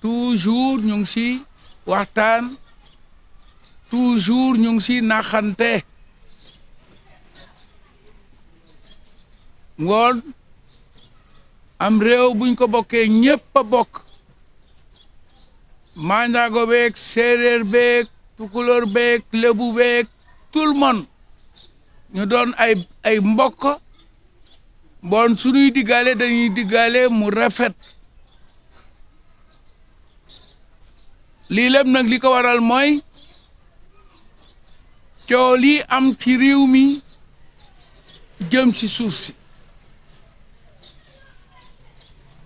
toujours ñu ngi si waxtaan toujours ñu ngi si naxante ngoon am réew buñ ko bokkee ñépp a bokk mandago beeg séeréer beeg tukulóor beeg lébu beeg tout le monde ñu doon ay mbokk bon suñuy diggaale dañuy diggaale mu rafet lii lépp nag li ko waral mooy coow lii am ci réew mi jëm ci suuf si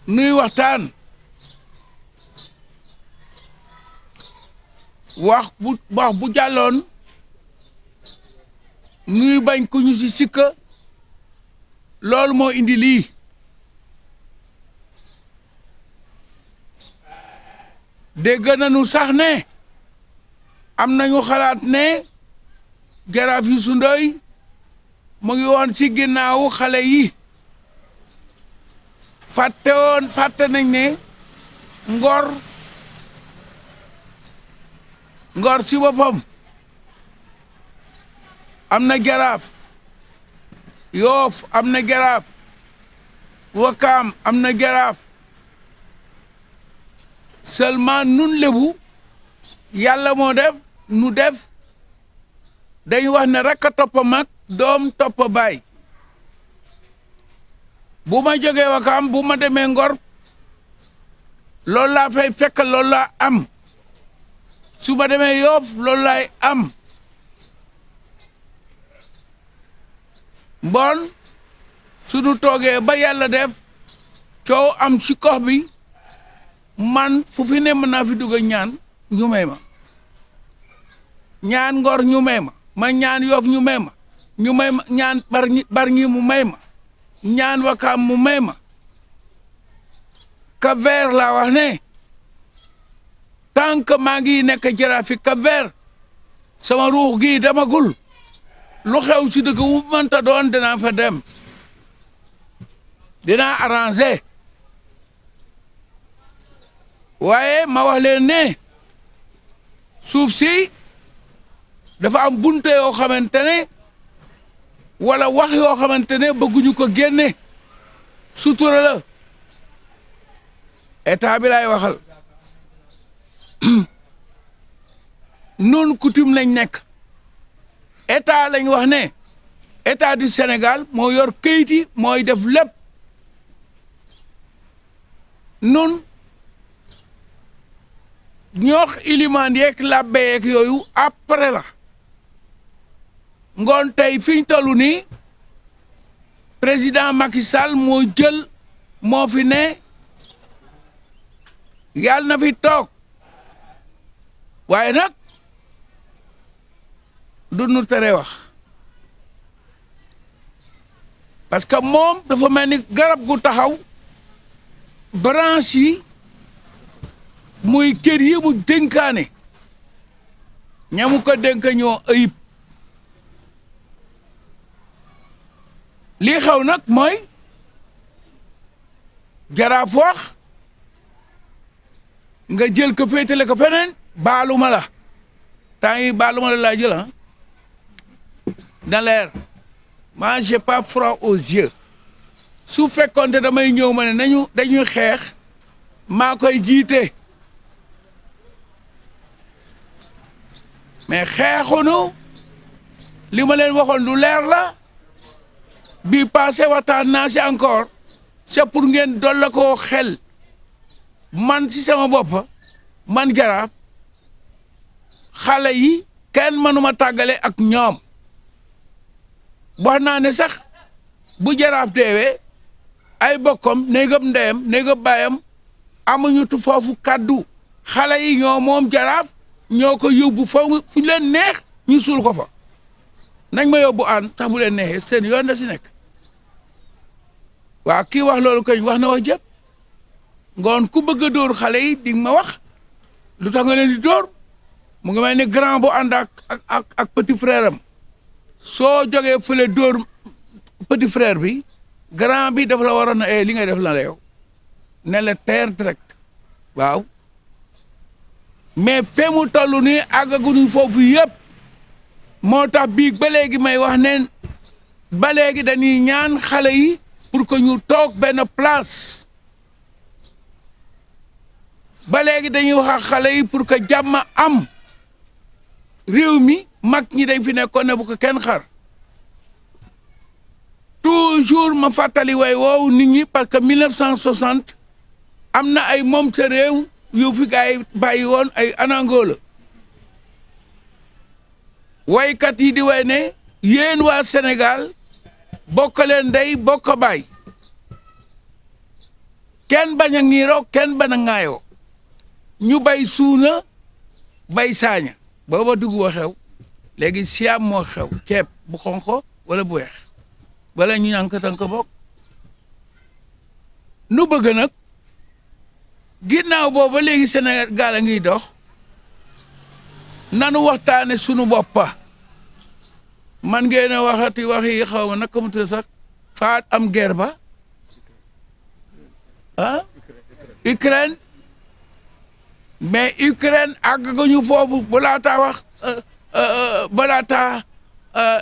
nuy waxtaan wax bu jàlloon nuy bañ ku ñu ci sikka loolu moo indi lii dégg nañu sax ne am nañu xalaat ne Jaraaf Youssou Ndoye mu ngi woon ci ginnaawu xale yi fàtte nañ ne ngor ci boppam am na jaraaf Yoof am na jaraaf Wakaam am na jaraaf seulement nun lebu yàlla moo def nu def dañu wax ne rek a topp mag doom topp baay bu ma jógee Wakaam bu ma demee Ngor loolu laa fay fekk loolu laa am su ma demee Yoof loolu laay am mbon suñu toogee ba yàlla def coow am ci gox bi man fu fi ne mën naa fi dugg ñaan ñu may ma ñaan Ngor ñu may ma ñaan Yoof ñu may ma ñaan Bargny mu may ma ñaan Wakaam mu may ma Cap-Vert laa wax ne tant que maa ngi nekk jaraafi Cap-Vert sama ruux gi demagul lu xew si dëkk wu mënta doon dinaa fa dem dinaa arrangé waaye ma wax leen ne suuf si dafa am bunte yoo xamante ne wala wax yoo xamante ne bëgguñu ko génne sutura la état bi laay waxal nun coutume lañ nekk état lañ wax ne état du Sénégal moo yor këyiti mooy def lépp nun ñoox ilimaan yeeg labbe yeeg yooyu après la ngoon tey fi ñu toll nii président Macky Sall moo jël moo fi ne yàlla na fi toog waaye nag du nu tere wax parce que moom dafa mel ni garab gu taxaw branche yi muy kër yi mu dénkaane ñamu ko dénk ñoo ayib lii xaw nag mooy jaraaf wax nga jël ko féetale ko feneen baaluma la temps yi baaluma la laa jël ah dans l'air moi j'ai pas froid aux yeux su fekkoonte damay ñëw ma ne dañuy xeex maa koy jiite mais xeexunu li ma leen waxoon lu leer la bi passé waxtaan naa si encore c'est pour ngeen dolla ko xel man si sama bopp man Jaraaf xale yi kenn mënuma tàggale ak ñoom wax naa ne sax bu Jaraaf deewee ay bokkam néegam ndeyam néegam baayam amuñu tu foofu kaddu xale yi ñoo moom Jaraaf ñoo ko yóbbu fu leen neex ñu suul ko fa nañ ma yóbbu aan tax bu leen neexee seen yoon da si nekk waaw kii wax loolu koñ wax na wax jëpp ngoon ku bëgg a dóor xale yi di ma wax lu tax nga leen di dóor mu ngi mel ni grand bu ànd ak petit frère am soo jógee fële dóor petit frère bi grand bi dafa la waroon na li ngay def la yow ne la terre direct waaw mais fe mu toll nii àggaguñu foofu yëpp moo tax biig ba léegi may wax ne ba léegi dañuy ñaan xale yi pour que ñu toog benn place ba léegi dañuy wax xale yi pour que jàmm am réew mi mag ñi dañ fi nekkoon ne bu ko kenn xar toujours ma fàttali way woowu nit ñi parce que 1960 am na ay moom sa réew yu fi gaay bàyyi woon ay Anangola waykat yi di way ne yéen waa Sénégal bokk leen ndey bokk baay kenn bañ a ngiiroo kenn bañ a ŋaayoo ñu bay suuna bay saaña booba dugg wa xew léegi siam moo xew ceeb bu xonko wala bu weex wala ñu ñànk tank bokk nu bëgg nag ginnaaw booba léegi Sénégal a ngiy dox nanu waxtaane sunu boppa man ngeen a waxati wax yi xaw ma naka mu tudd sax faat am guerre ba Ukraine mais Ukraine àgguñu foofu balaataa wax balaataa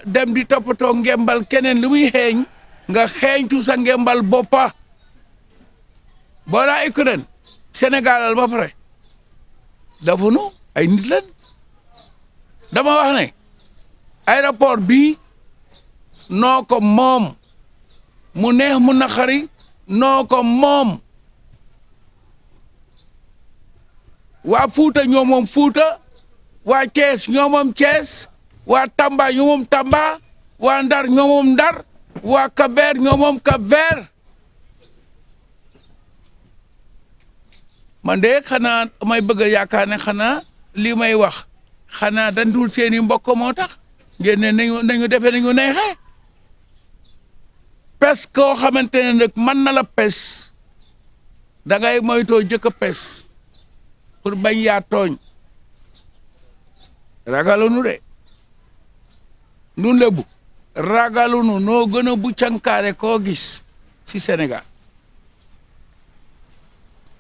dem di toppatoo ngembal keneen lu muy xeeñ nga xeeñtu sa ngembal boppa balaa Ukraine Sénégalal ba pare dafa nu ay nit lan dama wax ne aéroport bi noo ko moom mu neex mu naqari noo ko moom waa Fuuta ñoo moom Fuuta waa Thiès ñoo moom Thiès waa Tamba ñoo moom Tamba waa Ndar ñoo moom Ndar waa Cap-Vert ñoo moom Cap-Vert man de xanaa may bëgg a yaakaar ne xanaa li may wax xanaa dandul seeni mbokk moo tax ngeen ne nañu defee nañu neexee pes koo xamante ne nag mën na la pes da ngay moytoo jëkk a pes pour bañ yaa tooñ ragalunu de nun lebu ragalunu noo gën a bu cankaare koo gis ci Sénégal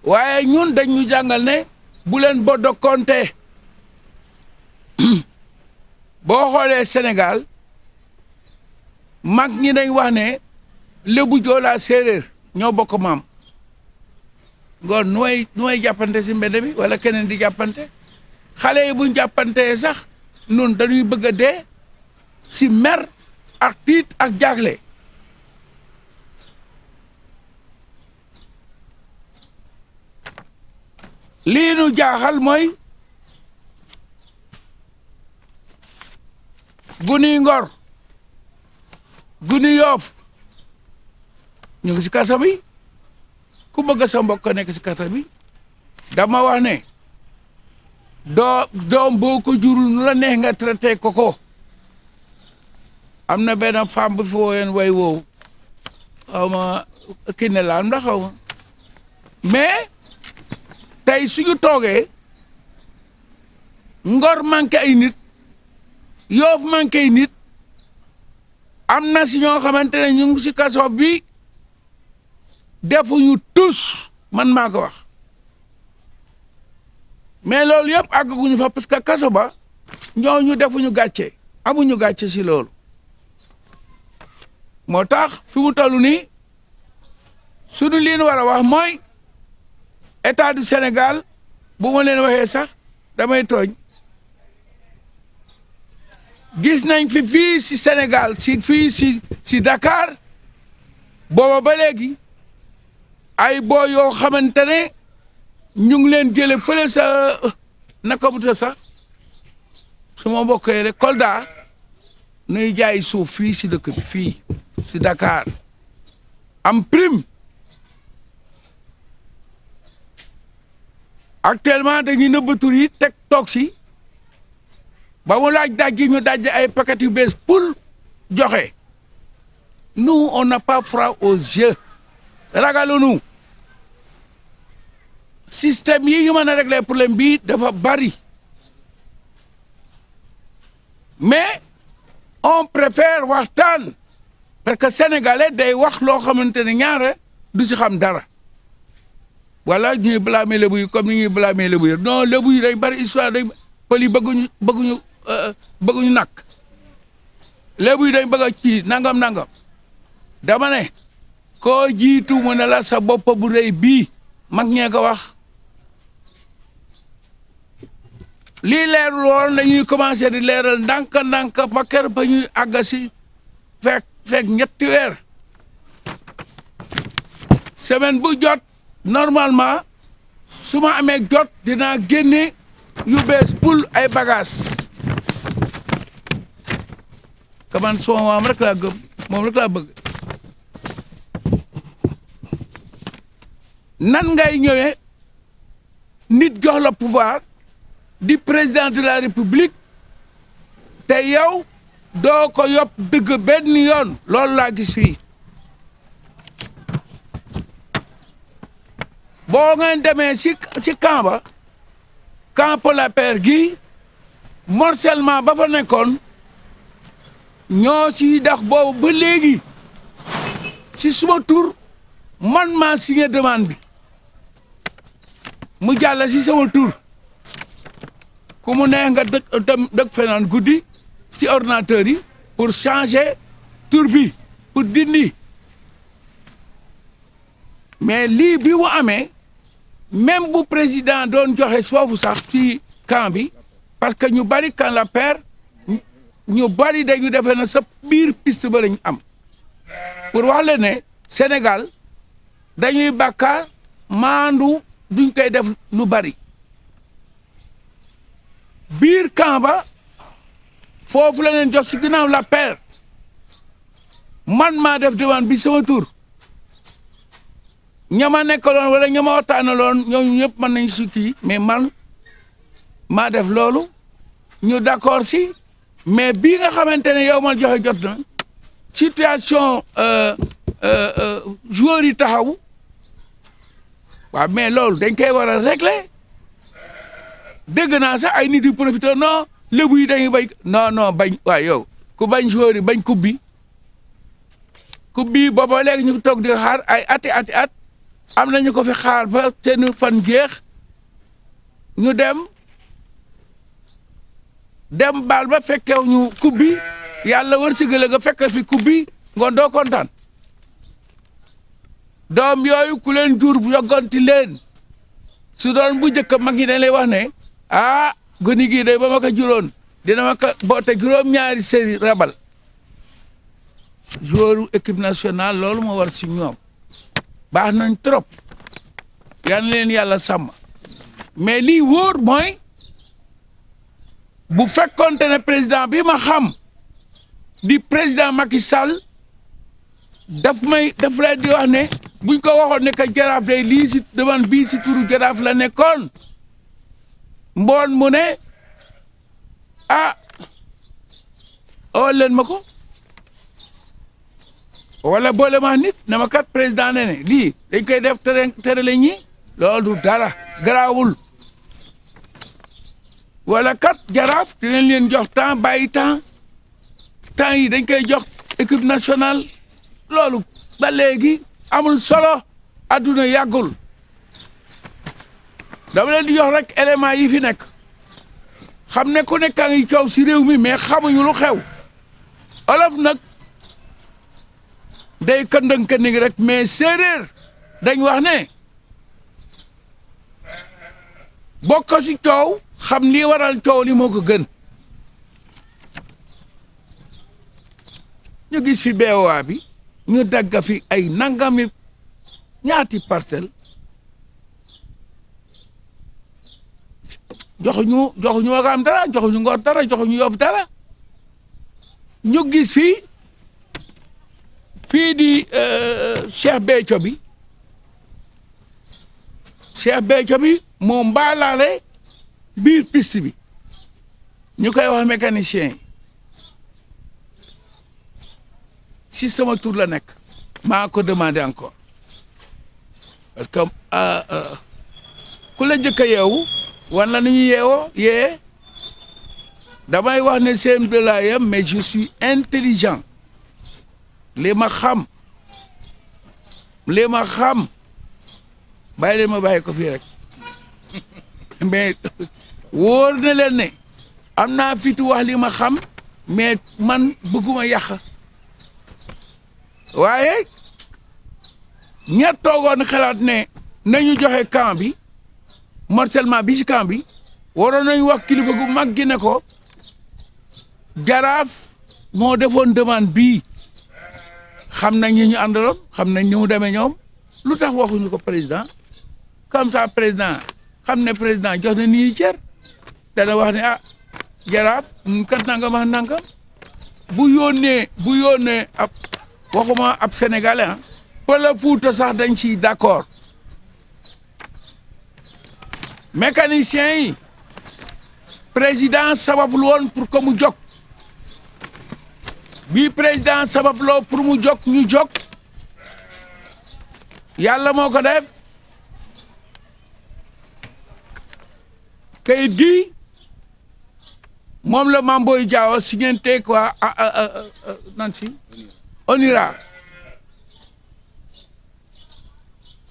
waaye ñun dañ ñu jàngal ne bu leen boddo konte boo xoolee Sénégal mag ñi dañ wax ne lébu joolaa séeréer ñoo bokk maam ngoon nu may jàppante si mbedd bi wala keneen di jàppante xale yi buñ jàppante sax nun dañuy bëgg a dee si mer ak tiit ak jaaxle lii nu jaaxal mooy guni Ngor guni Yoof ñu ngi si kaso bi ku bëgg sa mbokk nekk si kaso bi dama wax ne doom boo ko jurul nu la neex nga traité ko am na benn femme bu fi wooyeen way woowu xaw ma kinne laan ndax xaw ma mais tey suñu toogee Ngor manqué ay nit Yoof manqué ay nit am na si ñoo xamante ne ñu ngi si kaso bi defuñu tous man maa ko wax mais loolu yëpp àgguñu fa parce que kaso ba ñooñu defuñu gàcce amuñu gàcce si loolu moo tax fi mu toll nii suñu liin war a wax mooy état du Sénégal bu ma leen waxee sax damay tooñ gis nañ fi fii si Sénégal fii si Dakar booba ba léegi ay boo yoo xamante ne ñu ngi leen jële fële sa naka bu ta sax su ma bokkee rek Kolda nuy jaay suuf fii si dëkk bi fii si Dakar am prime actuellement dañuy nëbb tur yi teg toog si ba mu laaj dajji ñu dajji ay paquet yu bees pour joxe nous on n'a pas froid aux yeux ragalunu système yi ñu mën a régler problème bi dafa bari mais on on préfère waxtaan parce que sénégalais day wax loo xamante ne ñaare du si xam dara wala ñuy blâmer lébu yi comme ni ñuy blâmer lébu yi non lébu yi day bari histoire day pël yi bëgguñu nakk lébu yi dañ bëgg a ci nangam dama ne koo jiitu mu ne la sa bopp bu rëy bii mag ñee ko wax lii leerul woon dañuy commencé di leeral ndànk ba kër ba ñuy àgg si fekk ñetti weer semaine bu jot normalement su ma amee jot dinaa génne yu bees pour ay bagages ka man suma maam rek laa gëm moom rek laa bëgg nan ngay ñëwee nit jox la pouvoir di président de la république te yow doo ko yopp dëgg benn yoon loolu laa gis fii boo ngeen demee si camp ba camp la paire gi morcellement ba fa nekkoon ñoo si dax boobu ba léegi si suma tur man maa signé demande bi mu jàll si sama tur ku mu neex nga dëkk fenaan guddi ci ordinateur yi pour changer tur bi pour dindi mais lii bi mu amee même bu président doon joxe foofu sax ci camp bi parce que ñu bari camp la paire ñu bari dañu defee na sa biir piste ba lañ am pour wax leen ne Sénégal dañuy bàkkaar maandu duñ koy def lu bari biir camp ba foofu la leen jox si ginnaaw la paire man maa def demande bi sama tur ñama nekkaloon wala ñama waxtaanaloon ñoom ñëpp mën nañ si kii mais man maa def loolu ñu d'accord si mais bii nga xamante ne yow ma joxe jot na situation joueurs yi taxaw waaw mais loolu dañ koy war a régler dégg naa sax ay nit yu profité non lébu yi dañuy bañ non bañ waaw yow ku bañ joueurs yi bañ coupe bi booba léegi ñu toog di xaar ay ati at am nañu ko fi xaar ba seen fan jeex ñu dem baal ba fekkew ñu coupe bi yàlla wërsëgale nga fekkal fi coupe bi ngoon doo kontaan doom yooyu ku leen jur bu yogganti leen su doon bu njëkk mag ñi dañ lay wax ne goni gii day ba ma ko juróon dina ma ko boote juróom-ñaari série rabal joueur équipe nationale loolu moo war si ñoom baax nañ trop yal na leen yàlla sàmm mais lii wóor mooy bu fekkonte ne président bi ma xam di président Macky Sall daf leen di wax ne buñ ko waxoon ne que jaraaf day lii si demande bii si turu jaraaf la nekkoon mboon mu ne owal leen ma ko wala boole ma nit na ma kat président ne lii dañ koy def tere la ñi loolu dara garaawul wala kat jaraaf dinañ leen jox temps bàyyi temps yi dañ koy jox équipe nationale loolu ba léegi amul solo adduna yàggul dama leen di jox rek élément yi fi nekk xam ne ku nekkaa ngi coow si réew mi mais xamuñu lu xew olof nag day këndëng rek mais séeréer dañ wax ne bokk si coow xam lii waral coow li moo ko gën ñu gis fi BOA bi ñu dagga fi ay nangami ñaati parcelle joxuñu Wakaam dara joxuñu Ngor dara joxuñu Yoff dara ñu gis fii di Cheikh Béthio bi moo mbaalaale biir piste bi ñu koy wax mécanicien yi si sama tur la nekk maa ko demandé encore parce que ku la jëkk a yeewu wan la ni ñu yee damay wax ne CM2 laa yem mais je suis intelligent li ma xam bàyyi leen ma bàyyi ko fii rek mais wóor na leen ne am naa fitu wax li ma xam mais man bëgguma yàq waaye ña toogoon xalaat ne nañu joxe camp bi morcellement bi ci camp bi waroon nañu wax kilifa gu mag gi ne ko jaraaf moo defoon demande bii xam nañ ñi ñu àndaloon xam nañ ni mu demee ñoom lu tax waxuñu ko président comme ça président xam ne président jox na nii cër dana wax ne ah jaraaf kat nangam ak nangam bu yónnee ab waxuma ab sénégalais ah Pël Fuuta sax dañ ci d'accord mécaniciens yi président sabablu woon pour que mu jóg bi président sababloo pour mu jóg ñu jóg yàlla moo ko def kayit gi moom la Mame Boye Diao signante quoi nan si ONIRA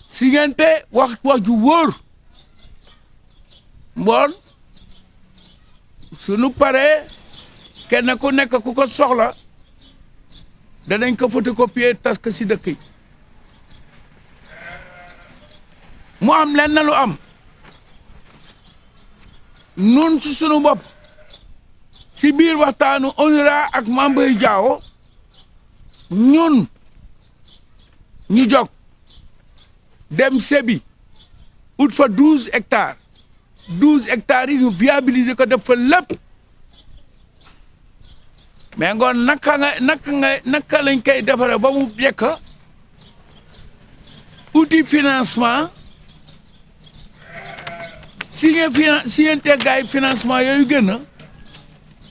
signante wax ju wóor mboon sunu paree kenn ku nekk ku ko soxla danañ ko photocopier tas ko si dëkk yi mu am lenn lu am nun si sunu bopp si biir waxtaanu ONIRA ak Mame Boye Diao ñun ñu jóg dem sebi ut fa 12 hectares yi ñu viabiliser ko def fa lépp mais ngoon naka lañ koy defaree ba mu jekk outil financement signé gaay financement yooyu gën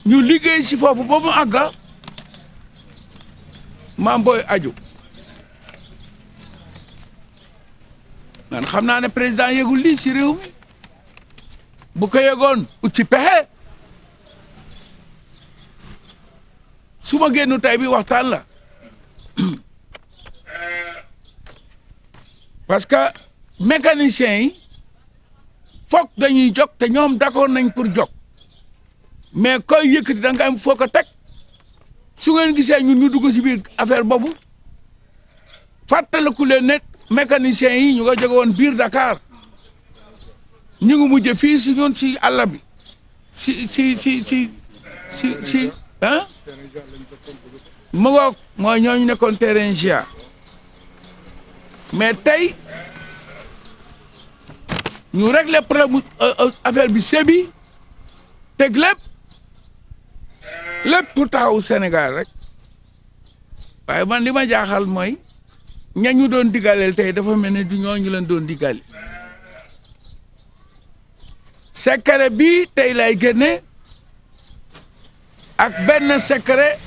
ñu liggéey si foofu ba mu àgga Mame Boye aju man xam naa ne président yëgul lii si réew mi bu ko yëgoon ut si pexe su ma génnu tey bi waxtaan la parce que mécaniciens yi foog dañuy jóg te ñoom d'accord nañ pour jóg mais koy yëkkati da nga am foo ko teg su ngeen gisee ñun ñu dugg si biir affaire boobu fàttaliku leen ne mécaniciens yi ñu nga jóge woon biir Dakar ñu ngi mujj fii si ñun si àll bi si ah mu ngoog mooy ñooñu nekkoon terrain GIA mais tey ñu réglé problème affaire bi sebi teg lépp pour taxawu Sénégal rek waaye man li ma jaaxal mooy ñañu doon diggaleel tey dafa mel ni du ñooñu leen doon diggale secret bi tey lay génne ak benn secret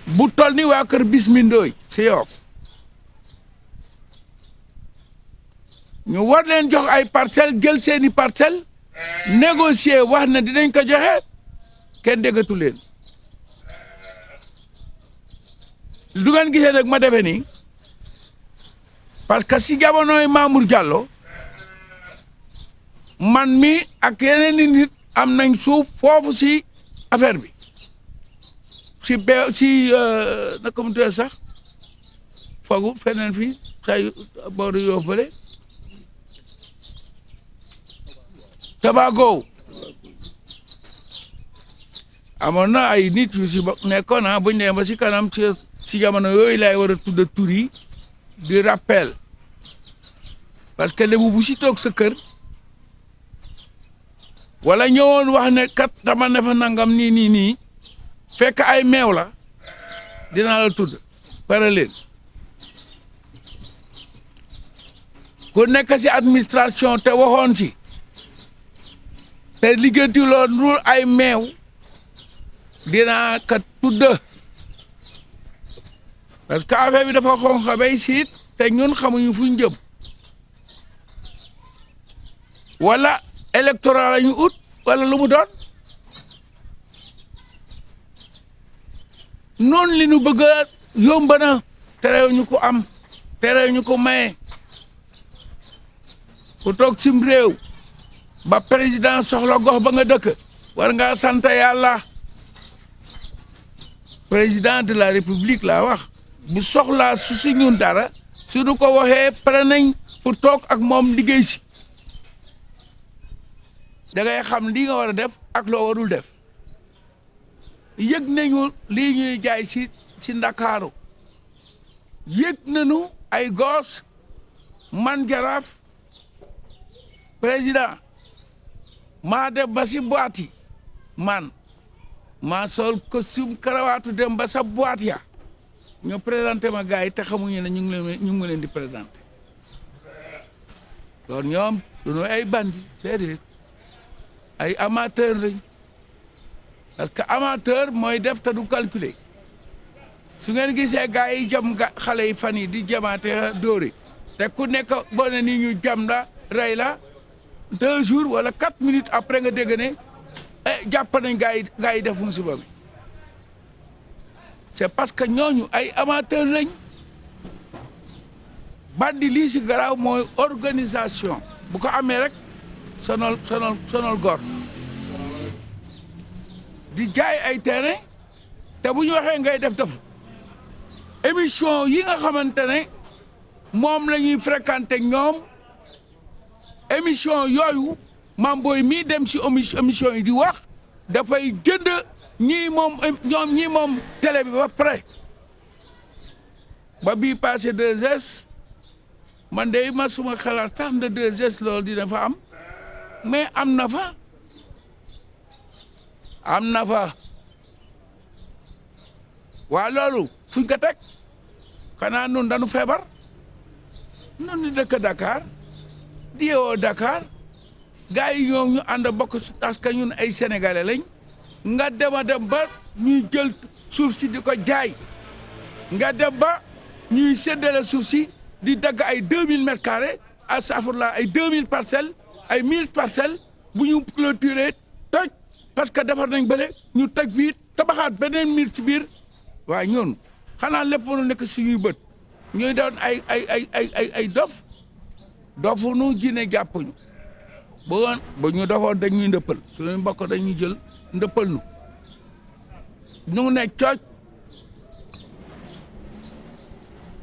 bu tol ni waa kër Bismi Ndoye si Yoff ñu war leen jox ay parcelles jël seeni parcelles négocier wax na dinañ ko joxe kenn déggatu leen du ngeen gisee nag ma defe nii parce que si jamonoy Mamour Diallo man mi ak yeneen i nit am nañ suuf foofu si affaire bi si naka mu tudd sax foogu feneen fii say booru yoo fële Tabago amoon na ay nit yu si nekkoon buñ nee ba si kanam si jamono yooyu lay war a tudd tur yi di rappel parce que lébu bu si toog sa kër wala ñëwoon wax ne kat dama ne fa nangam nii fekk ay meew la dinaa la tudd pare leen ku nekk si administration te waxoon si te liggéenti loolu ay meew dinaa kat tudd parce que affaire bi dafa xonq bay siit te ñun xamuñu fu ñu jëm wala électoral la ñu ut wala lu mu doon noonu li nu bëgg a yomb na terew ñu ko am terew ñu ko maye ku toog sim réew ba président soxla gox ba nga dëkk war ngaa sant yàlla président de la république laa wax bu soxlaa su si ñun dara su du ko waxee pare nañ pour toog ak moom liggéey si da ngay xam li nga war a def ak loo warul def yëg nañu lii ñuy jaay si Ndakaaru yëg nañu ay gos man Jaraaf président maa def ba si boîte yi man maa sol costume karawaatu dem ba sa boîte ya ñu présenté ma gars yi te xamuñu ne ñu ngi leen di présenté kon ñoom duñu ay bandi déedéet ay amateur lañ parce que amateur mooy def te du calculer su ngeen gisee gars yi jam xale yi fan yi di jamaate dóore te ku nekk boo ne nii ñu jam la rey la 2 jours wala 4 minutes après nga dégg ne jàpp nañ gars yi def musiba bi c'est parce que ñooñu ay amateur lañ bandi lii si garaaw mooy organisation bu ko amee rek sonal gor di jaay ay terrain te bu ñu waxee ngay def émission yi nga xamante ne moom la ñuy fréquenté ñoom émission yooyu Mame Boye mii dem si émission yi di wax dafay jënd ñii moom télé bi ba pare ba bii passé 2S man de ma suma xalaat sax na 2S loolu dina fa am mais am na fa waa loolu fuñ ko teg xanaa nun dañu feebar nun ni dëkk Dakar di yeewoo Dakar gars yi ñoom ñu ànd bokk parce que ñun ay sénégalais lañ nga dem ba ñuy jël suuf si di ko jaay nga dem ba ñuy séddale suuf si di dagg ay 2000 mètres carrés à safurla ay 2000 parcelles ay 1000 parcelles bu ñu clôturer toj parce que defar nañ bële ñu toj biir tabaxaat beneen miir ci biir waaye ñun xanaa lépp lu nekk suñuy bët ñuy doon ay dofu nu jine jàppuñu ba ñu dofoon dañuy ndëppal suñuy mbokk dañuy jël ndëppal ñu ne cooj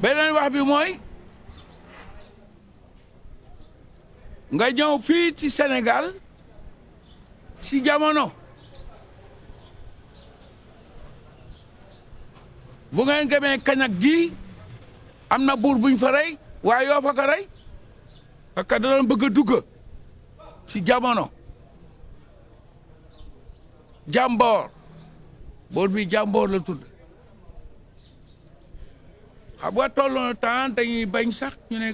beneen wax bi mooy nga ñëw fii ci Sénégal si jamono bu ngeen gemee kañak gi am na buur buñ fa rey waaye yoo fa ko rey parce que da doon bëgg a dugg si jamono jàmboor buur bi jàmboor la tudd xam nga tolloon temps dañuy bañ sax ñu ne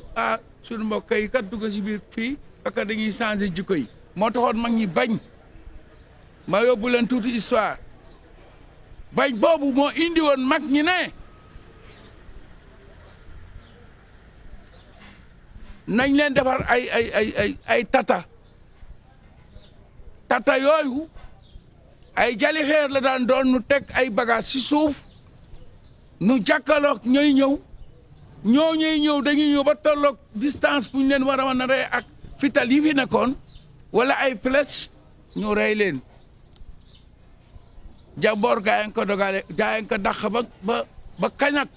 suñu mbokk yi kat dugg si biir fii parce que dañuy changer jikko yi moo taxoon mag ñi bañ ma yóbbu leen tuuti histoire bañ boobu moo indi woon mag ñi ne nañ leen defar ay tata yooyu ay jali xeer la daan doon nu teg ay bagage si suuf nu jàkkaloog ñooy ñëw dañuy ñëw ba tolloog distance bu ñu leen war a mën a rey ak fital yi fi nekkoon wala ay flèche ñu rey leen jàmboor gaa yi ko dogale gaa yi ko dàq ba kañak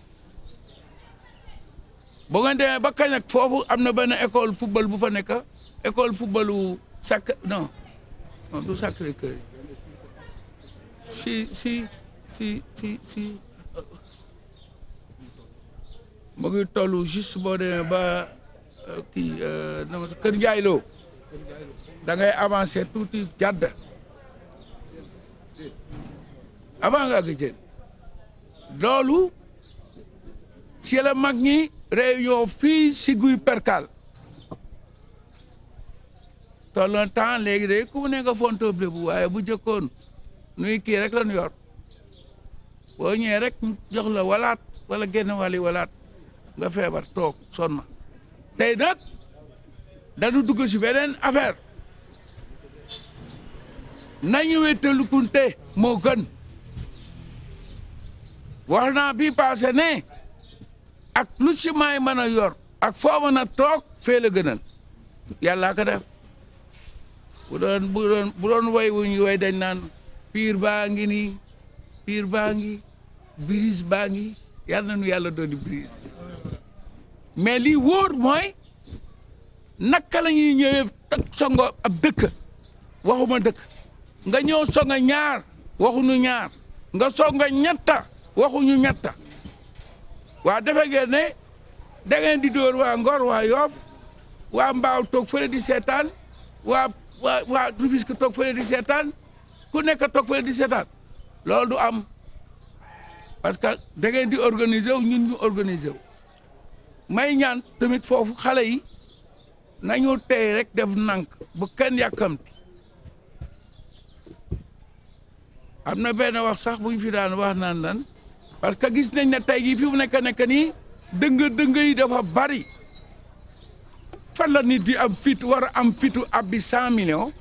boo ngeen demee ba kañak foofu am na benn école football bu fa nekk école footballu non du Sacré-Cœur si mu ngi toll juste boo demee ba kii Kër Ndiaye Lo da ngay avancer tuuti jàdd avant nga gëjën loolu si la mag ñi réunion fii si guy perkal tolloon temps léegi de ku mu ne nga fontooble bu waaye bu jëkkoon nuy kii rek la ñu yor boo ñëwee rek jox la walaat wala génn wali walaat nga feebar toog sonn tey nag dañu dugg si beneen affaire nañu wéttalukunte moo gën wax naa bii passé ne ak lu si maay mën a yor ak foo mën a toog fee la gënal yàllaa ko def bu doon way wu ñu way dañ naan piir baa ngi nii piir baa ngi brise baa ngi yàlla na nu yàlla doon di brise mais lii wóor mooy naka la ñuy ñëwee songo ab dëkk waxuma dëkk nga ñëw songa ñaar waxuñu ñaar nga songa ñetta waxuñu ñetta waa defe ngeen ne da ngeen di dóor waa Ngor waa Yoff waa Mbaaw toog fële di seetaan waa Rufisque toog fële di seetaan ku nekk toog fële di seetaan loolu du am parce que da ngeen di organiser wu ñun ñu organiser wu may ñaan tamit foofu xale yi nañu tey rek def nank bu kenn yàkkamti am na benn wax sax bu ñu fi daan wax naan lan parce que gis nañ ne tey jii fi mu nekk nii dëng yi dafa bari fan la nit di am fit war a am fitu abbi 100 millions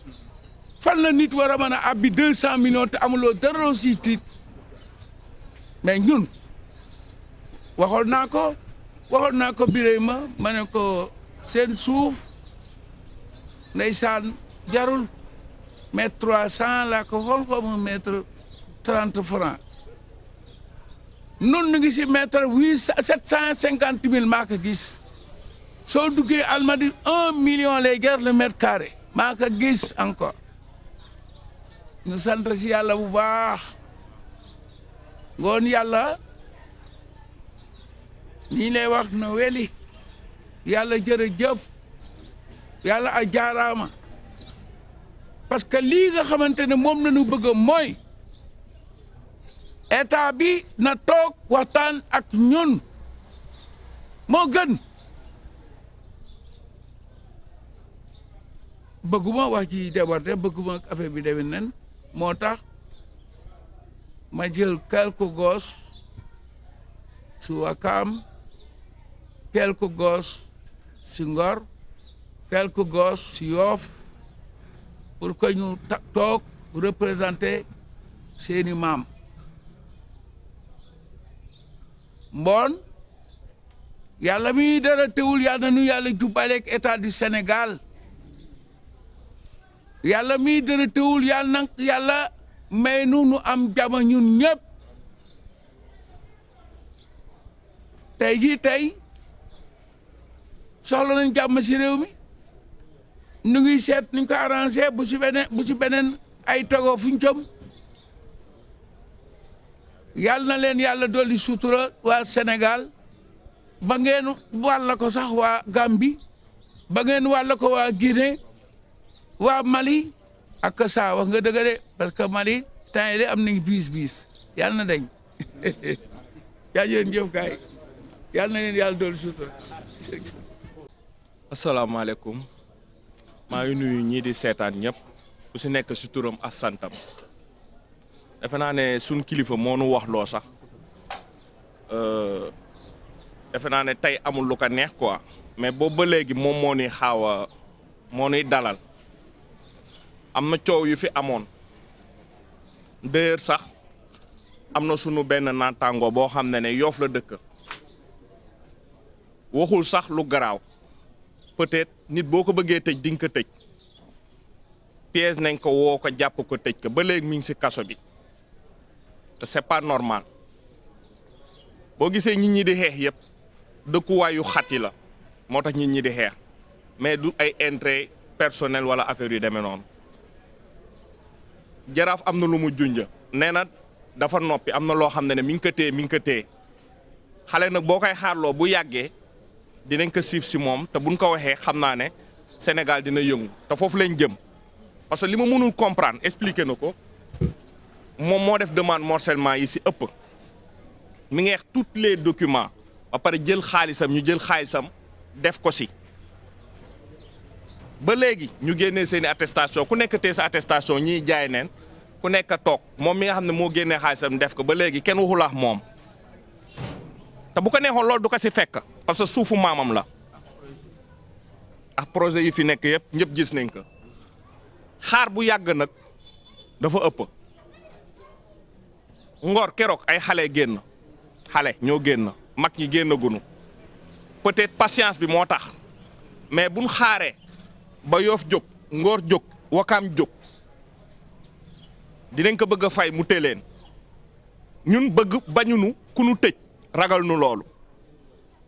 fan la nit war a mën a abbi 200 millions te amuloo dara aussi tiit mais ñun waxoon naa ko Birima ma ne ko seen suuf ndeysaan jarul mètre 300 laa ko xool ko mu mètre 30 francs nun ñu ngi si mètre 750 000 maa ko gis soo duggee Almadies 1 million lay jar le mètre carré maa ko gis encore ñu sant si yàlla bu baax ngoon yàlla ñii lay wax na weli yàlla jërëjëf yàlla a jaaraama parce que lii nga xamante ne moom la ñu bëgg mooy état bi na toog waxtaan ak ñun moo gën bëgguma wax ci déborde bëgguma affaire bi demee nen moo tax ma jël quelques gosses si Wakam quelques gosses si Ngor quelques gosses si Yoff pour que ñu toog représenter seeni maam mboon yàlla mi dara teewul yàlla nu yàlla jubbaleeg état du Sénégal yàlla mi dara teewul yàlla may nu am jàmm ñun ñëpp tey soxla nañ jàmm si réew mi nu ngi seet nuñ ko arrangé bu si beneen ay togo fuñ jëm yàlla na leen yàlla dolli sutura waa Sénégal ba ngeen wàll ko sax waa Gambie ba ngeen wàll ko waa Guinée waa Mali ak saa wax nga dëgg de parce que Mali temps yii am nañ bis yàlla na dañ jaajëf jëf gaay yàlla na leen yàlla dolli sutura. asalaamaaleykum maa ngi nuyu ñii di seetaan ñëpp ku si nekk si turam ak santam defe naa ne suñ kilifa moo nu wax loo sax defe naa ne tey amul lu ko neex quoi mais boobu ba léegi moom moo nuy moo nuy dalal am na coow yu fi amoon d'ailleurs sax am na sunu benn naataango boo xam ne Yoff la dëkk waxul sax lu garaaw peut-être nit boo ko bëggee tëj di nga ko tëj piège nañ ko woo ko jàpp ko tëj ko ba léegi mi ngi si kaso bi te c'est pas normal boo gisee nit ñi di xeex yëpp dëkkuwaayu xat yi la moo tax nit ñi di xeex mais du ay intérêt personnel wala affaire yu demee noonu jaraaf am na lu mu junj nee na dafa noppi am na loo xam ne mi ngi ko téye xale nag boo koy xaarloo bu yàggee dinañ ko siif si moom te buñ ko waxee xam naa ne Sénégal dina yëngu te foofu lañ jëm parce que li ma mënul comprendre expliquer na ko moom moo def demande morcellement yi si ëpp mi ngi wax tous les documents ba pare jël xaalisam ñu jël xaalisam def ko si ba léegi ñu génnee seen i attestation ku nekk tee sa attestation ñiy jaay neen ku nekk toog moom mi nga xam ne moo génnee xaalisam def ko ba léegi kenn waxulaax moom te bu ko neexoon loolu du ko si fekk parce que suufu maamam la ak projet yi fi nekk yëpp ñëpp gis nañ ko xaar bu yàgg nag dafa ëpp Ngor keroog ay xale génn xale ñoo génn mag ñi génn gunu peut-être patience bi moo tax mais buñ xaaree ba Yoff jóg Ngor jóg Wakaam jóg dinañ ko bëgg a fay mu téleen ñun bëgg bañunu ku nu tëj ragal nu loolu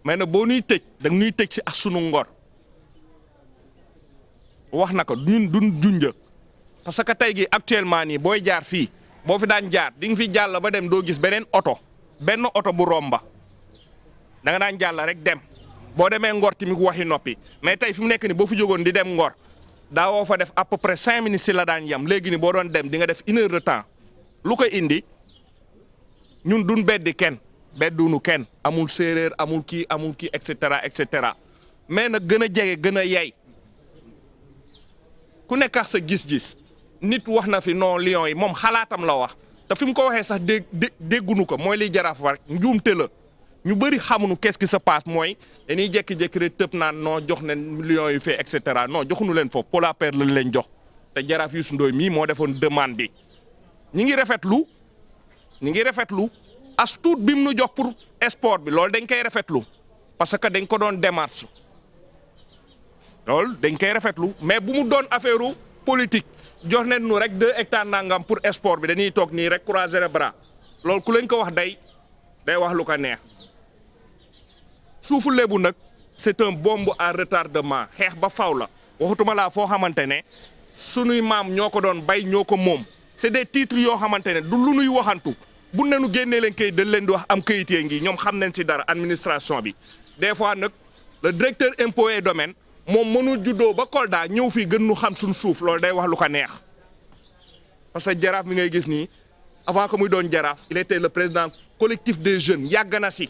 mais nag boo nuy tëj da nuy tëj si ak sunu ngor wax na ko ñun duñ junja parce que tey gi actuellement nii booy jaar fii boo fi daan jaar di nga fi jàll ba dem doo gis benn oto bu romba da nga daan jàll rek dem boo demee Ngor tamit waxi noppi mais tey fi mu nekk ni boo fi jógoon di dem Ngor daawoo fa def à peu près 5 minutes si la daan yam léegi ni boo doon dem di nga def 1 heure de temps lu koy indi ñun duñ beddi kenn bedduunu kenn amul séeréer amul kii et cetera mais nag gën a jege gën a yey ku nekk ak sa gis-gis nit wax na fi non Lions yi moom xalaatam la wax te fi mu ko waxee sax déggunu ko mooy liy Jaraaf war njuumte la ñu bëri xamuñu qu'est-ce qui se passe mooy dañuy jékki-jékki rek tëb naan non jox ne Lions yi fee et cetera non joxuñu leen foofu Pola Paire lañ leen jox te Jaraaf Youssou Ndoye mii moo defoon demande bi ñi ngi rafetlu as tuut bi mu nu jox pour sport bi loolu dañ koy rafetlu parce que dañ ko doon démarche loolu dañ koy rafetlu mais bu mu doon affaire politique jox nañ nu rek 2 hectares nangam pour sport bi dañuy toog nii rek croiser les bras loolu ku leen ko wax day wax lu ko neex suufu Lebu nag c'est un bombe à retardement xeex ba faw la waxutuma laa foo xamante ne sunuy maam ñoo ko doon bay ñoo ko moom c'est des titres yoo xamante ne du lu nuy waxantu bu ne nu génnee leen kayit dañ leen di wax am kayit yee ngi ñoom xam nañ si dara administration bi des fois nag le directeur impôts et domaines moom mënul juddoo ba Kolda ñëw fii gën nu xam suñ suuf loolu day wax lu ko neex parce que jaraaf mi ngay gis nii avant que muy doon jaraaf il était le président collectif des jeunes yàgg na si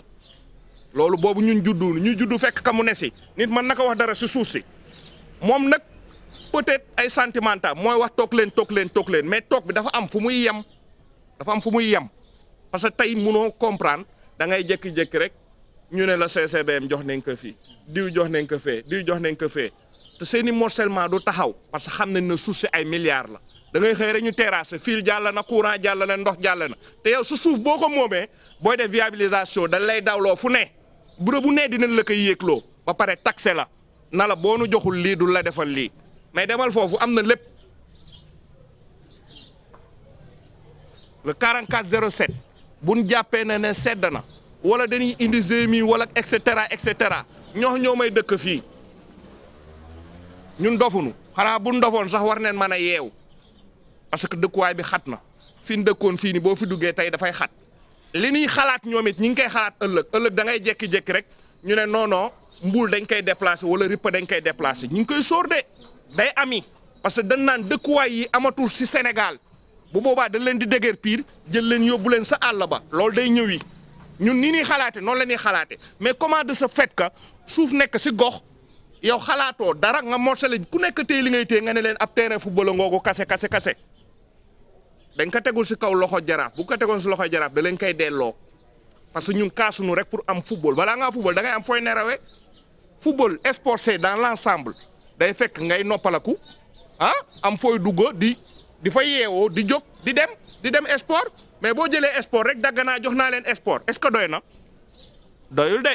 loolu boobu ñun juddu fekk ka mu ne si nit mën na ko wax dara si suuf si moom nag peut-être ay sentimental mooy wax toog leen mais toog bi dafa am fu muy yem parce que tey mënoo comprendre da ngay jékki-jékki rek ñu ne la CCBM jox nañ ko fii diw jox nañ ko fee te seeni morcellement du taxaw parce que xam nañ ne suuf si ay milliards la da ngay xëy rek ñu terrasse fil jàll na courant jàll na ndox jàll na te yow sa suuf boo ko moomee booy def viabilisation dañ lay dawloo fu ne bu ne dinañ la koy yéegloo ba pare taxé la na la boo nu joxul lii du la defal lii mais demal foofu am na lépp le 4407 buñ jàppee ne sedd na wala dañuy indi GMI wala et cetera ñoo may dëkk fii ñun dofunu xanaa buñ dofoon sax war neen mën a yeew parce que dëkkuwaay bi xat na fi ñu dëkkoon fii ni boo fi duggee tey dafay xat li ñuy xalaat ñoom it ñi ngi koy xalaat ëllëg da ngay jékki-jékki rek ñu ne non mbuul dañ koy déplacé wala rippa dañ koy déplacé ñu ngi koy sóor de day ami parce que dañ naan dëkkuwaay yi amatul si Sénégal bu boobaa dañ leen di dëgër piir jël leen yóbbu leen sa àll ba loolu day ñëw yi ñun ni ñuy xalaate noonu la ñuy xalaate mais comment de ce fait que suuf nekk si gox yow xalaatoo dara nga morcelé ku nekk tey li ngay téye nga ne leen ab terrain football la ngoogu kase dañ ko tegul si kaw loxo jaraaf bu ko tegoon si loxo jaraaf da leen koy delloo parce que ñun kaasunu rek pour am football balaa ngaa football da ngay am fooy nerawee football sport c'est dans l'ensemble day fekk ngay noppalaku am fooy dugg di fa yeewoo di jóg di dem sport mais boo jëlee sport rek dagg naa jox naa leen sport est-ce que doy na doyul de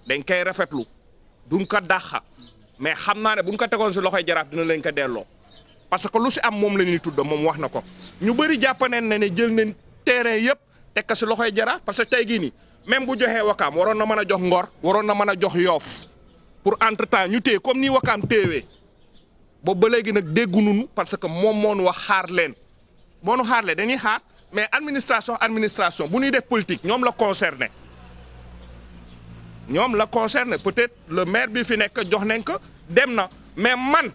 dañ koy rafetlu duñ ko dàqa mais xam naa ne buñ ko tegoon si loxoy jaraaf dina leen ko delloo parce que lu si am moom la ñuy tudd moom wax na ko ñu bëri jàppaneen ne jël nañ terrain yëpp teg ko si loxoy jaraaf parce que tey gii nii même bu joxee Wakaam waroon na mën a jox Ngor waroon na mën a jox Yoff pour entre temps ñu téye comme ni Wakaam téewee boobu ba léegi nag dégguñu parce que moom moo nu wax xaar leen boo nu xaar leen dañuy xaar mais administration bu ñuy def politique ñoom la concerné peut-être le maire bi fi nekk jox nañ ko dem na mais man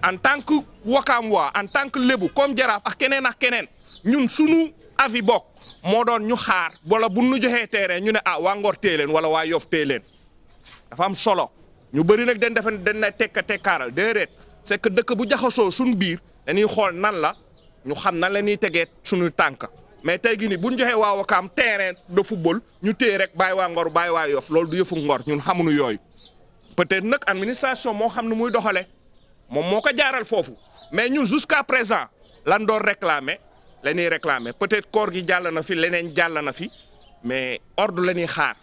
en tant que Wakaam waa en tant que Lébu comme Jaraaf ak keneen ñun sunu avis bokk moo doon ñu xaar wala bu ñu joxee terrain ñu ne waa Ngor téye leen wala waa Yoff téye leen dafa am solo ñu bëri nag dañ na tekkaaral déedéet c'est que dëkk bu jaxasoo suñu biir dañuy xool nan la ñu xam nan la ñuy tegee suñu tànk mais tey gi nii bu ñu joxee waa Wakaam terrain de football ñu téye rek bàyyi waa Ngor bàyyi waa Yoff loolu du yëfu Ngor ñun xamuñu yooyu peut-être nag administration moo xam ne muy doxalee moom moo ko jaaral foofu mais ñun jusqu'à présent lan doon réclamer la ñuy réclamer peut-être koor gi jàll na fi leneen jàll na fi mais ordre la ñuy xaar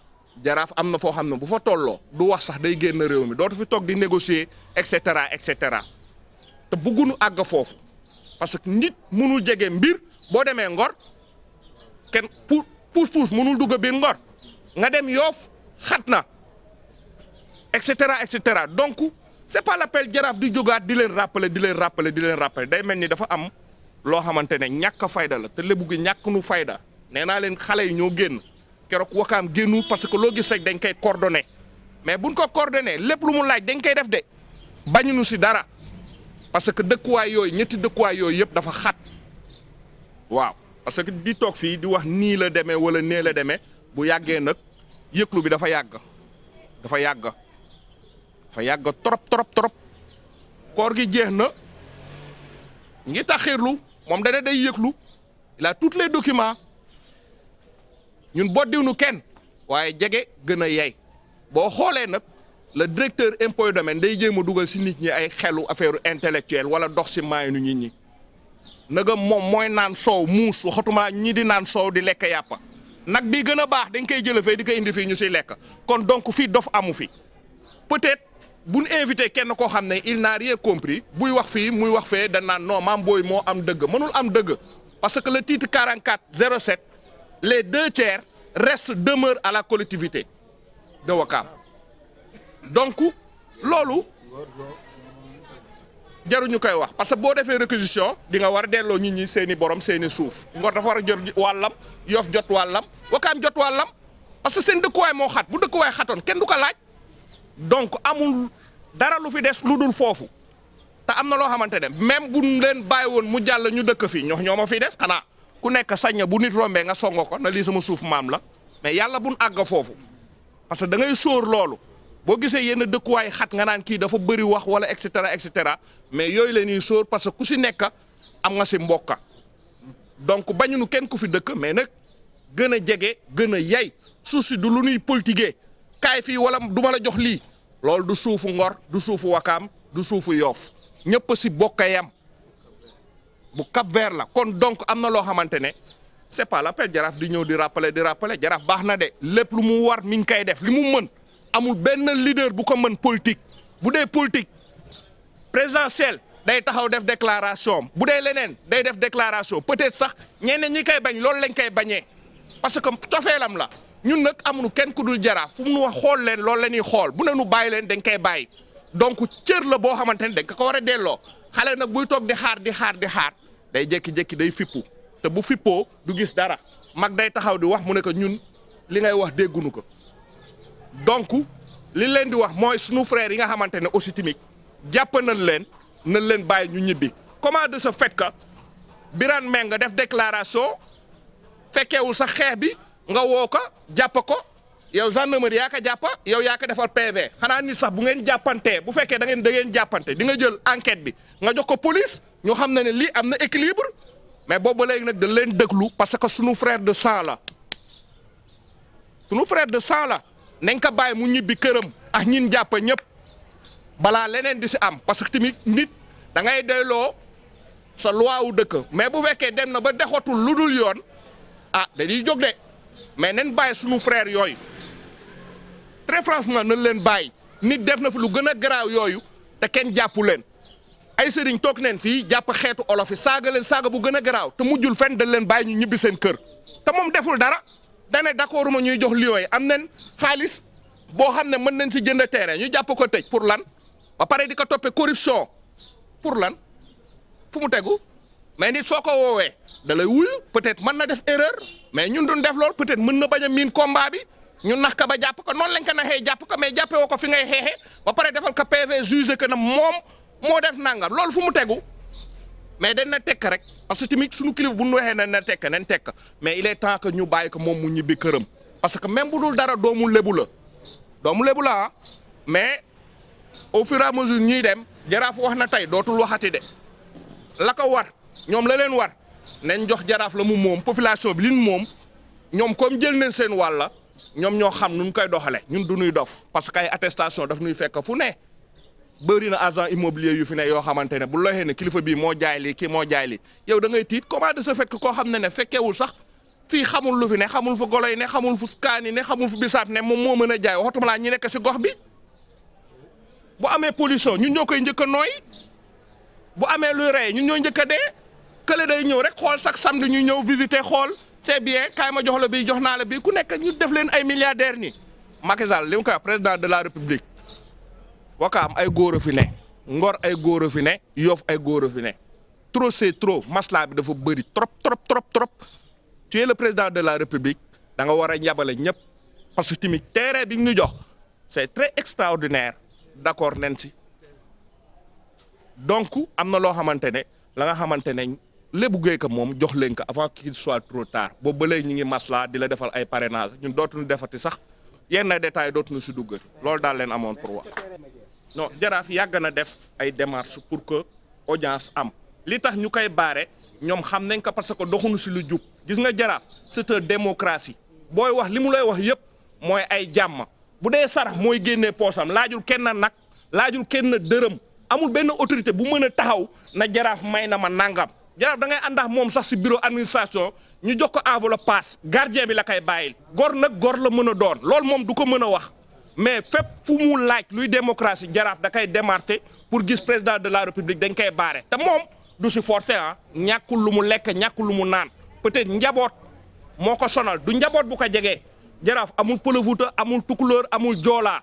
jaraaf am na foo xam ne bu fa tolloo du wax sax day génn réew mi dootu fi toog di négocier et cetera et cetera te bëggunu àgg foofu parce que nit mënul jege mbir boo demee Ngor kenn puus mënul dugg biir Ngor nga dem Yoff xat na et cetera donc c'est pas l'appel jaraaf di jógaat di leen rappeler day mel ni dafa am loo xamante ne ñàkk fayda la te lébu gi ñàkk nu fayda nee naa leen xale yi ñoo génn keroog Wakaam génnu parce que loo gis rek dañ koy coordonné mais buñ ko coordonné lépp lu mu laaj dañ koy def de bañuñu si dara parce que dëkkuwaay yooyu ñetti dëkkuwaay yooyu yëpp dafa xat waaw parce que di toog fii di wax nii la demee wala nee la demee bu yàggee nag yëglu bi dafa yàgg trop koor gi jeex na ngi taxirlu moom dana day yëglu il a tous les documents ñun boddiwnu kenn waaye jege gën a yey boo xoolee nag le directeur impôt domaine day jéem a dugal si nit ñi ay xelu affaire intellectuelle wala dox si maayanu nit ñi nagam moom mooy naan soow muus waxatuma ñi di naan soow di lekk yàppa nag bi gën a baax dañ koy jëlee fee di ko indi fii ñu siy lekk kon donc fii dof amu fi peut-être bu ñu invité kenn koo xam ne il n'a rien compris buy wax fii muy wax fee da naan non Mame Boye moo am dëgg mënul am dëgg parce que le titre 4407 les 2/3 demeurent à la collectivité de Ouakam donc loolu jaruñu koy wax parce que boo defee réquisition di nga war a delloo nit ñi seeni borom seeni suuf Ngor dafa war a jot wàllam Yoff jot wàllam Ouakam jot wàllam parce que seen dëkkuwaay moo xat bu dëkkuwaay xatoon kenn du ko laaj donc amul dara lu fi des lu dul foofu te am na loo xamante ne même bu leen bàyyi woon mu jàll ñu dëkk fii ñoo ma fi des xanaa ku nekk sañ na bu nit rombee nga songo ko na lii sama suuf maam la mais yàlla buñ àgg foofu parce que da ngay sóor loolu boo gisee yenn dëkkuwaay xat nga naan kii dafa bëri wax wala et cetera mais yooyu la ñuy sóor parce que ku si nekk am nga si mbokka donc bañunu kenn ku fi dëkk mais nag gën a jege gën a yay suuf si du lu ñuy politiquer kaay fii wala du ma la jox lii loolu du suufu Ngor du suufu Wakaam du suufu Yoff ñëpp si bokka yam bu Cap Vert la kon donc am na loo xamante ne c'est pas l'appel jaraaf di ñëw di rappeler jaraaf baax na de lépp lu mu war mi ngi koy def li mu mën amul benn leader bu ko mën politique bu dee politique présidentielle day taxaw def déclaration bu dee leneen day def déclaration peut-être sax ñeneen ñi koy bañ loolu lañ koy bañee parce que cofeelam la ñun nag amuñu kenn ku dul jaraaf fu mu nu wax xool leen loolu la ñuy xool bu ne nu bàyyi leen dañ koy bàyyi donc cër la boo xamante ne dañ ko war a delloo xale nag buy toog di xaar day jékki-jékki day fippu te bu fippoo du gis dara mag day taxaw di wax mu ne ko ñun li ngay wax déggunu ko donc li leen di wax mooy sunu frères yi nga xamante ne aussi tamit jàpp nañ leen bàyyi ñu ñibbi comment de ce fait que Birane Mbengue def déclaration fekkeewul sax xeex bi nga woo ko jàpp ko yow gendarmerie yaa ko jàpp yow yaa ko defal PV xanaa nit sax bu ngeen jàppantee bu fekkee da ngeen jàppante di nga jël enquête bi nga jox ko police ñu xam ne lii am na équilibre mais boobu ba léegi nag da leen déglu parce que sunu frère de sang la nañ ko bàyyi mu ñibbi këram ak ñin jàpp ñëpp balaa leneen di si am parce que tamit nit da ngay doyloo sa loi wu dëkk mais bu fekkee dem na ba dexatul lu dul yoon dañuy jóg de mais nañ bàyyi sunu frère yooyu très franchement nañ leen bàyyi nit def na fi lu gën a garaaw yooyu te kenn jàppu leen ay sëriñ toog neen fii jàpp xeetu olof yi saaga leen saaga bu gën a garaaw te mujjul fenn dañ leen bàyyi ñu ñibbi seen kër te moom deful dara dane d'accord ma ñuy jox lion yi am nañ xaalis boo xam ne mën nañ si jënd terrain ñu jàpp ko tëj pour lan ba pare di ko toppee corruption pour lan fu mu tegu mais nit soo ko woowee da lay wuyu peut-être mën na def erreur mais ñun duñ def lool peut-être mën na bañ a miin combat bi ñu nax ka ba jàpp ko noonu lañ ko naxee jàpp ko mais jàppee woo ko fi ngay xeexee ba pare defal ko PV jugé que na moom moo def nangam loolu fu mu tegu mais dañ na tekk rek parce que tamit suñu kilifa bu ñu waxee nañ tekk mais il est temps que ñu bàyyi ko moom mu ñibbi këram parce que même bu dul dara doomu lebu la mais au fur et à mesure ñuy dem jaraaf wax na tey dootul waxati de la ko war ñoom la leen war nañ jox jaraaf la mu moom population bi lin moom ñoom comme jël nañ seen wàlla ñoom ñoo xam nu ñu koy doxale ñun du ñuy dof parce que ay attestation daf ñuy fekk fu ne bëri na agent immobilier yu fi ne yoo xamante ne bu la waxee ne kilifa bii moo jaay lii kii moo jaay lii yow da ngay tiit comment de ce fait que koo xam ne fekkeewul sax fii xamul lu fi ne xamul fu golo yi ne xamul fu kaani ne xamul fu bisaab ne moom moo mën a jaay waxatuma laa ñi nekk si gox bi bu amee pollution ñun ñoo koy njëkk a nooy bu amee luy rey ñun ñoo njëkk a dee kële day ñëw rek xool chaque samedi ñu ñëw visiter xool c'est bien kaay ma jox la bii jox naa la bii ku nekk ñu def leen ay milliardaires ni Macky Sall li mu koy wax président de la république Wakaam ay góor a fi ne Ngor ay góor a fi ne Yoff ay góor a fi ne trop c'est trop masla bi dafa bëri trop tu es le président de la république da nga war a ñabale ñëpp parce que tamit terrain bi ñu jox c'est très extraordinaire d'accord nen si donc am na loo xamante ne la nga xamante ne lébu géey ka moom jox leen ko avant qu'il soit trop tard boobu ba léegi ñu ngi masla di la defal ay parrainage ñun dootuñu defati sax yenn détails dootuñu si duggati loolu daal leen amoon pour wax non jaraaf yàgg na def ay démarches pour que audience am li tax ñu koy baare ñoom xam nañ ko parce que doxuñu si lu jub gis nga jaraaf c'est une démocratie booy wax li mu lay wax yëpp mooy ay jàmm bu dee sarax mooy génnee poosam laajul kenn nag laajul kenn dërëm amul benn autorité bu mën a taxaw na jaraaf may na ma nangam jaraaf da ngay àndax moom sax si bureau administration ñu jox ko enveloppe passe gardien bi la koy bàyyil gor nag gor la mën a doon loolu moom du ko mën a wax mais fépp fu mu laaj luy démocratie jaraaf da koy démarché pour gis président de la république dañ koy baare te moom du si forcé ah ñàkkul lu mu lekk ñàkkul lu mu naan peut-être njaboot moo ko sonal du njaboot bu ko jegee jaraaf amul pëlëfuuta amul tukulóor amul joolaa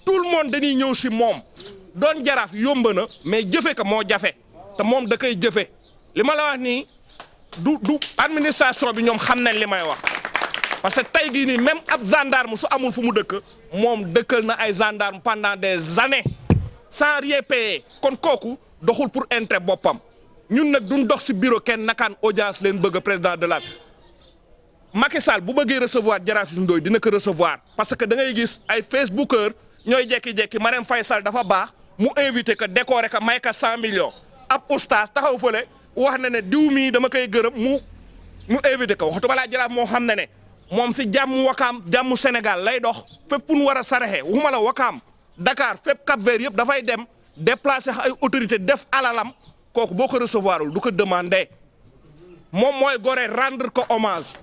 tout le monde dañuy ñëw si moom doon jaraaf yomb na mais jëfe ko moo jafe te moom da koy jëfe li ma la wax nii du administration bi ñoom xam nañ li may wax parce que tey gii nii même ab gendarme su amul fu mu dëkk moom dëkkal na ay gendarme pendant des années sans rien payer kon kooku doxul pour intérêt boppam ñun nag duñ dox si bureau kenn nakaan audience leen bëgg président de la Macky Sall bu bëggee recevoir Jaraaf Youssou Ndoye dina ko recevoir parce que da ngay gis ay facebookers ñooy jekki-jekki Marème Faye Sall dafa baax mu invité ko décorer ko may ko 100 millions ab oustaz taxaw fële wax na ne diw mii dama koy gërëm mu invité ko waxtu balaa Jaraaf moo xam ne moom si jàmm Wakaam jàmm Sénégal lay dox fépp fu ñu war a saraxe waxuma la Wakaam Dakar fépp Cap-Vert yëpp dafay dem déplacer ay autorité def alalam kooku boo ko recevoirul du ko demander moom mooy gore rendre ko hommage